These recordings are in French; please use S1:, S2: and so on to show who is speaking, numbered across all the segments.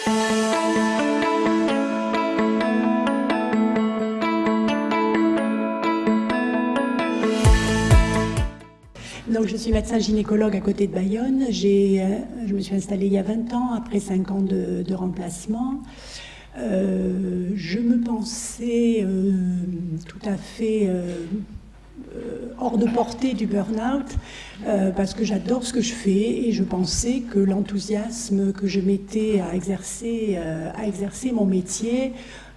S1: Donc, je suis médecin gynécologue à côté de Bayonne. Je me suis installée il y a 20 ans, après 5 ans de remplacement. Je me pensais tout à fait hors de portée du burn-out parce que j'adore ce que je fais et je pensais que l'enthousiasme que je mettais à exercer mon métier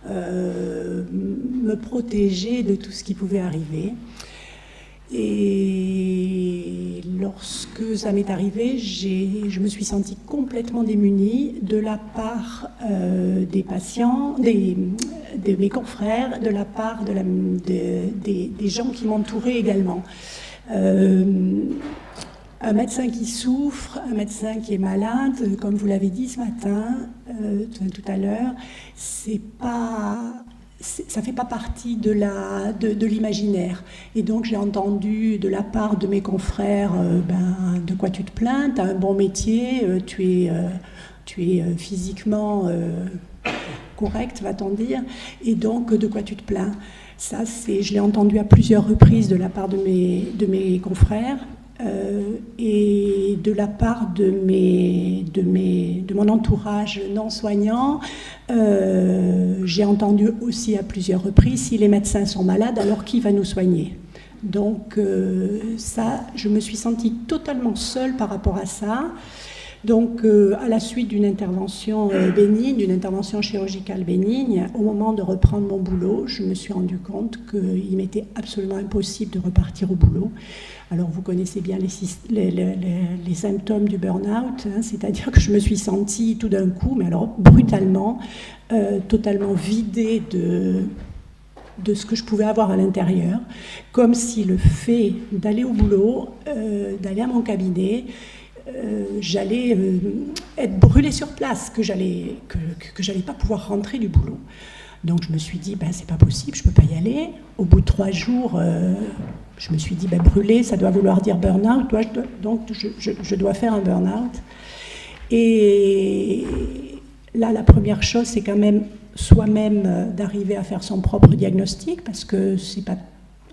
S1: me protégeait de tout ce qui pouvait arriver. Et lorsque ça m'est arrivé, je me suis sentie complètement démunie de la part des patients, de mes confrères, de la part des gens qui m'entouraient également. Un médecin qui souffre, un médecin qui est malade, comme vous l'avez dit ce matin, tout à l'heure, ça ne fait pas partie de l'imaginaire. Et donc j'ai entendu de la part de mes confrères, de quoi tu te plains, tu as un bon métier, tu es physiquement correct, va-t-on dire, et donc de quoi tu te plains. Ça, je l'ai entendu à plusieurs reprises de la part de mes confrères. Et de la part de mon entourage non soignant, j'ai entendu aussi à plusieurs reprises, si les médecins sont malades, alors qui va nous soigner? Donc ça, je me suis sentie totalement seule par rapport à ça. Donc à la suite d'une intervention bénigne, d'une intervention chirurgicale bénigne, au moment de reprendre mon boulot, je me suis rendu compte qu'il m'était absolument impossible de repartir au boulot. Alors vous connaissez bien les symptômes du burn-out, hein, c'est-à-dire que je me suis sentie tout d'un coup, mais alors brutalement, totalement vidée de ce que je pouvais avoir à l'intérieur, comme si le fait d'aller au boulot, d'aller à mon cabinet, j'allais être brûlée sur place, que j'allais pas pouvoir rentrer du boulot. Donc je me suis dit, c'est pas possible, je peux pas y aller. Au bout de 3 jours, je me suis dit, brûler, ça doit vouloir dire burn-out, donc je dois faire un burn-out. Et là, la première chose, c'est quand même soi-même d'arriver à faire son propre diagnostic, parce que c'est pas,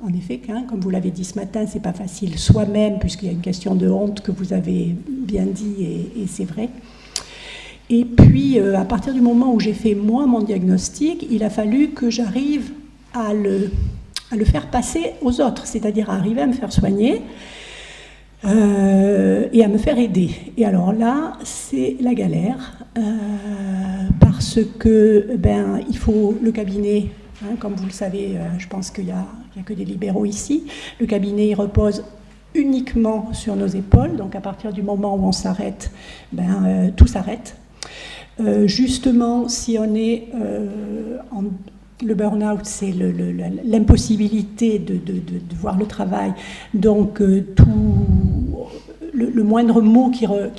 S1: en effet, comme vous l'avez dit ce matin, c'est pas facile soi-même, puisqu'il y a une question de honte que vous avez bien dit, et c'est vrai. Et puis, à partir du moment où j'ai fait, moi, mon diagnostic, il a fallu que j'arrive à le faire passer aux autres, c'est-à-dire à arriver à me faire soigner et à me faire aider. Et alors là, c'est la galère, parce que, il faut le cabinet, comme vous le savez, je pense qu'il n'y a que des libéraux ici, le cabinet, il repose uniquement sur nos épaules, donc à partir du moment où on s'arrête, tout s'arrête. Justement, si on est le burn-out, c'est l'impossibilité de voir le travail. Donc, le moindre mot qui a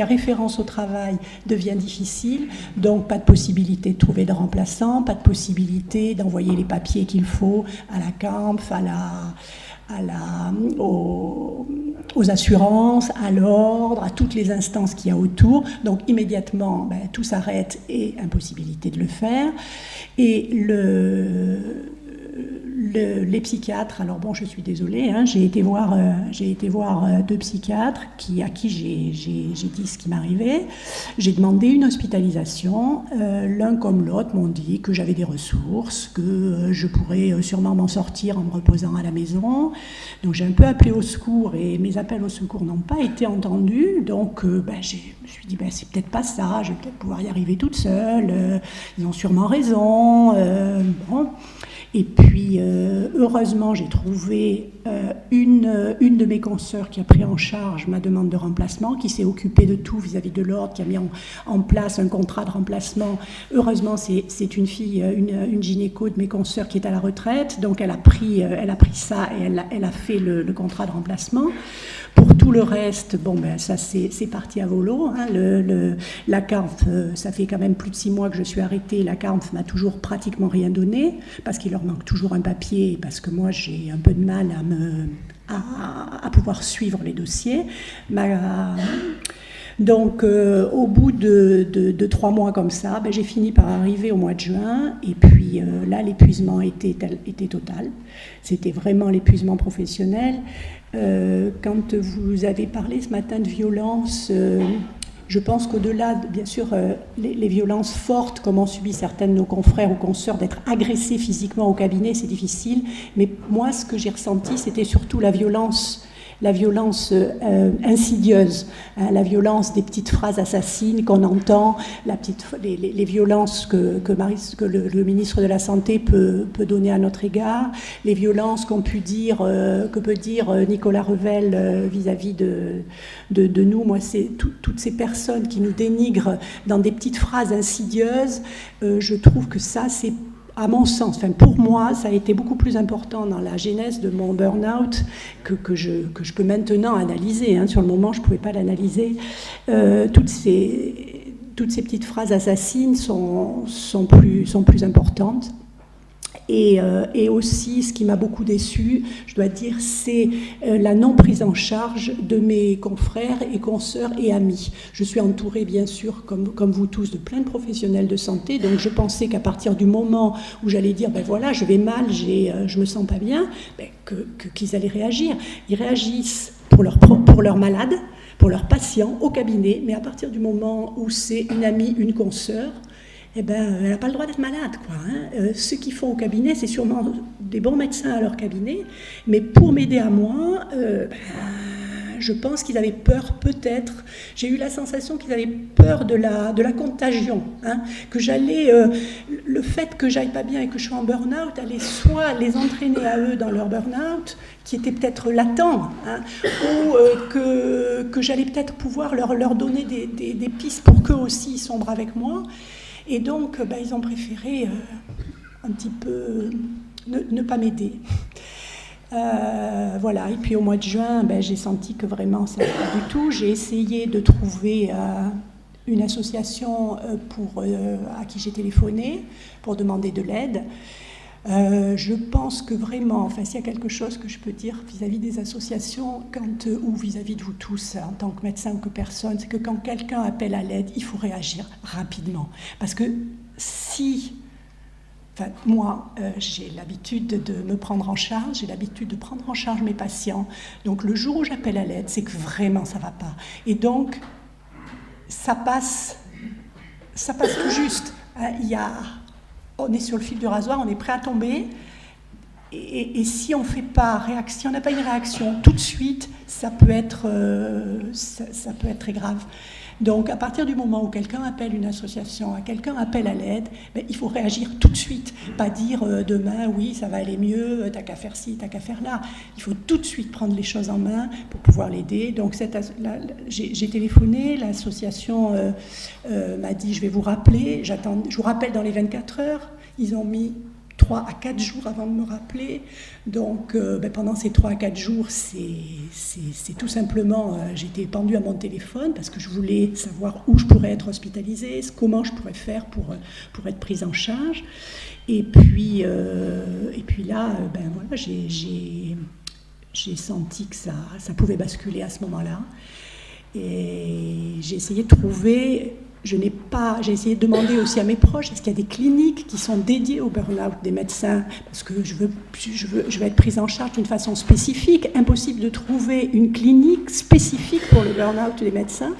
S1: référence au travail devient difficile. Donc, pas de possibilité de trouver de remplaçant, pas de possibilité d'envoyer les papiers qu'il faut à la CAMF, aux assurances, à l'ordre, à toutes les instances qu'il y a autour. Donc immédiatement, tout s'arrête et impossibilité de le faire. Et les psychiatres, alors bon, je suis désolée, j'ai été voir 2 psychiatres à qui j'ai dit ce qui m'arrivait. J'ai demandé une hospitalisation. L'un comme l'autre m'ont dit que j'avais des ressources, que je pourrais sûrement m'en sortir en me reposant à la maison. Donc j'ai un peu appelé au secours et mes appels au secours n'ont pas été entendus. Donc je me suis dit, c'est peut-être pas ça, je vais peut-être pouvoir y arriver toute seule. Ils ont sûrement raison. Bon. Et puis, heureusement, j'ai trouvé une de mes consoeurs qui a pris en charge ma demande de remplacement, qui s'est occupée de tout vis-à-vis de l'ordre, qui a mis en place un contrat de remplacement. Heureusement, c'est une fille, une gynéco de mes consoeurs qui est à la retraite, donc elle a pris ça et elle a fait le contrat de remplacement. Pour tout le reste, ça c'est parti à volo. La CARF, ça fait quand même plus de 6 mois que je suis arrêtée. La CARF m'a toujours pratiquement rien donné, parce qu'il leur manque toujours un papier, parce que moi j'ai un peu de mal à pouvoir suivre les dossiers. Donc, au bout de 3 mois comme ça, j'ai fini par arriver au mois de juin. Et puis là, l'épuisement était total. C'était vraiment l'épuisement professionnel. Quand vous avez parlé ce matin de violence, je pense qu'au-delà, bien sûr, les violences fortes, comme ont subi certains de nos confrères ou consoeurs, d'être agressés physiquement au cabinet, c'est difficile. Mais moi, ce que j'ai ressenti, c'était surtout la violence insidieuse, hein, la violence des petites phrases assassines qu'on entend, les violences que le ministre de la Santé peut donner à notre égard, les violences que peut dire Nicolas Revel vis-à-vis de nous. Moi, c'est toutes ces personnes qui nous dénigrent dans des petites phrases insidieuses. Je trouve que ça, c'est, à mon sens, enfin pour moi, ça a été beaucoup plus important dans la genèse de mon burn-out que je peux maintenant analyser. Hein. Sur le moment, je ne pouvais pas l'analyser. Toutes ces petites phrases assassines sont plus importantes. Et aussi, ce qui m'a beaucoup déçue, je dois dire, c'est la non prise en charge de mes confrères et consoeurs et amis. Je suis entourée, bien sûr, comme vous tous, de plein de professionnels de santé, donc je pensais qu'à partir du moment où j'allais dire, ben voilà, je vais mal, je me sens pas bien, qu'ils allaient réagir. Ils réagissent pour leurs malades, pour leurs patients, au cabinet, mais à partir du moment où c'est une amie, une consoeur, eh ben, elle n'a pas le droit d'être malade, quoi. Hein. Ce qu'ils font au cabinet, c'est sûrement des bons médecins à leur cabinet, mais pour m'aider à moi, je pense qu'ils avaient peur, peut-être, j'ai eu la sensation qu'ils avaient peur de la contagion, hein, que j'allais, le fait que j'aille pas bien et que je sois en burn-out, allait soit les entraîner à eux dans leur burn-out, qui était peut-être latent, hein, ou que j'allais peut-être pouvoir leur donner des pistes pour qu'eux aussi ils sombrent avec moi. Et donc, ils ont préféré un petit peu ne pas m'aider. Voilà. Et puis au mois de juin, j'ai senti que vraiment, ça n'allait pas du tout. J'ai essayé de trouver une association à qui j'ai téléphoné pour demander de l'aide. Je pense que vraiment, enfin, s'il y a quelque chose que je peux dire vis-à-vis des associations, ou vis-à-vis de vous tous, en tant que médecin ou que personne, c'est que quand quelqu'un appelle à l'aide, il faut réagir rapidement. Parce que moi, j'ai l'habitude de me prendre en charge, j'ai l'habitude de prendre en charge mes patients. Donc le jour où j'appelle à l'aide, c'est que vraiment ça ne va pas. Et donc, ça passe tout juste. On est sur le fil du rasoir, on est prêt à tomber. Et si on fait pas réaction, si on n'a pas une réaction tout de suite, ça peut être très grave. Donc, à partir du moment où quelqu'un appelle une association, quelqu'un appelle à l'aide, il faut réagir tout de suite. Pas dire demain, oui, ça va aller mieux, t'as qu'à faire ci, t'as qu'à faire là. Il faut tout de suite prendre les choses en main pour pouvoir l'aider. Donc, j'ai téléphoné, l'association m'a dit, je vais vous rappeler, je vous rappelle dans les 24 heures. Ils ont mis 3 à 4 jours avant de me rappeler. Donc, pendant ces 3 à 4 jours, c'est tout simplement, j'étais pendue à mon téléphone parce que je voulais savoir où je pourrais être hospitalisée, comment je pourrais faire pour être prise en charge. Et puis là, voilà, j'ai senti que ça pouvait basculer à ce moment-là. Et j'ai essayé de trouver... J'ai essayé de demander aussi à mes proches, est-ce qu'il y a des cliniques qui sont dédiées au burn-out des médecins? Parce que je vais être prise en charge d'une façon spécifique. Impossible de trouver une clinique spécifique pour le burn-out des médecins.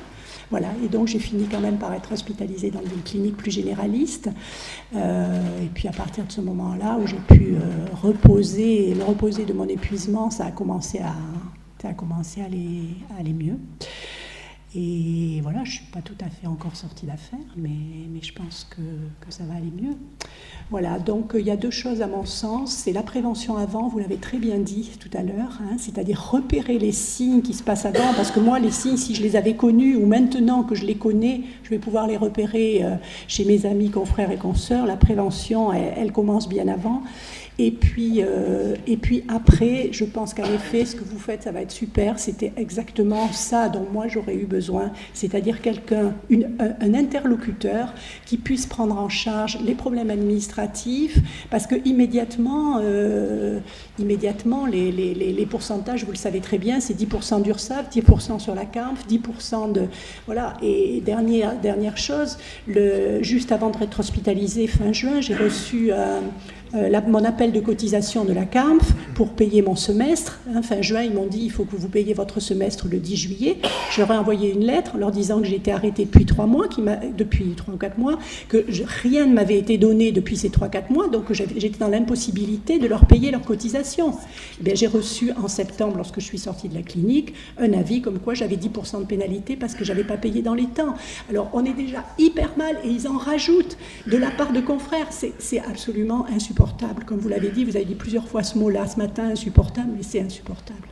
S1: Voilà, et donc j'ai fini quand même par être hospitalisée dans une clinique plus généraliste. Et puis à partir de ce moment-là, où j'ai pu me reposer de mon épuisement, ça a commencé à aller mieux. Et voilà, je ne suis pas tout à fait encore sortie d'affaire, mais je pense que ça va aller mieux. Voilà, donc il y a 2 choses à mon sens. C'est la prévention avant, vous l'avez très bien dit tout à l'heure, hein, c'est-à-dire repérer les signes qui se passent avant, parce que moi, les signes, si je les avais connus, ou maintenant que je les connais, je vais pouvoir les repérer chez mes amis, confrères et consoeurs. La prévention, elle commence bien avant. Et puis après, je pense qu'en effet, ce que vous faites, ça va être super. C'était exactement ça dont moi j'aurais eu besoin, c'est-à-dire quelqu'un, un interlocuteur qui puisse prendre en charge les problèmes administratifs, parce que immédiatement les pourcentages, vous le savez très bien, c'est 10% d'URSSAF, 10% sur la CAMF, 10% de... Voilà, et dernière chose, juste avant d'être hospitalisé fin juin, j'ai reçu mon appel de cotisation de la CAMF pour payer mon semestre. Fin juin, ils m'ont dit il faut que vous payiez votre semestre le 10 juillet. Je leur ai envoyé une lettre leur disant que j'étais arrêtée depuis 3 ou 4 mois, que rien ne m'avait été donné depuis ces 3-4 mois, donc j'étais dans l'impossibilité de leur payer leur cotisation. Eh bien, j'ai reçu en septembre, lorsque je suis sortie de la clinique, un avis comme quoi j'avais 10% de pénalité parce que je n'avais pas payé dans les temps. Alors, on est déjà hyper mal et ils en rajoutent de la part de confrères. C'est absolument insupportable. Comme vous l'avez dit, vous avez dit plusieurs fois ce mot-là ce matin, insupportable, mais c'est insupportable.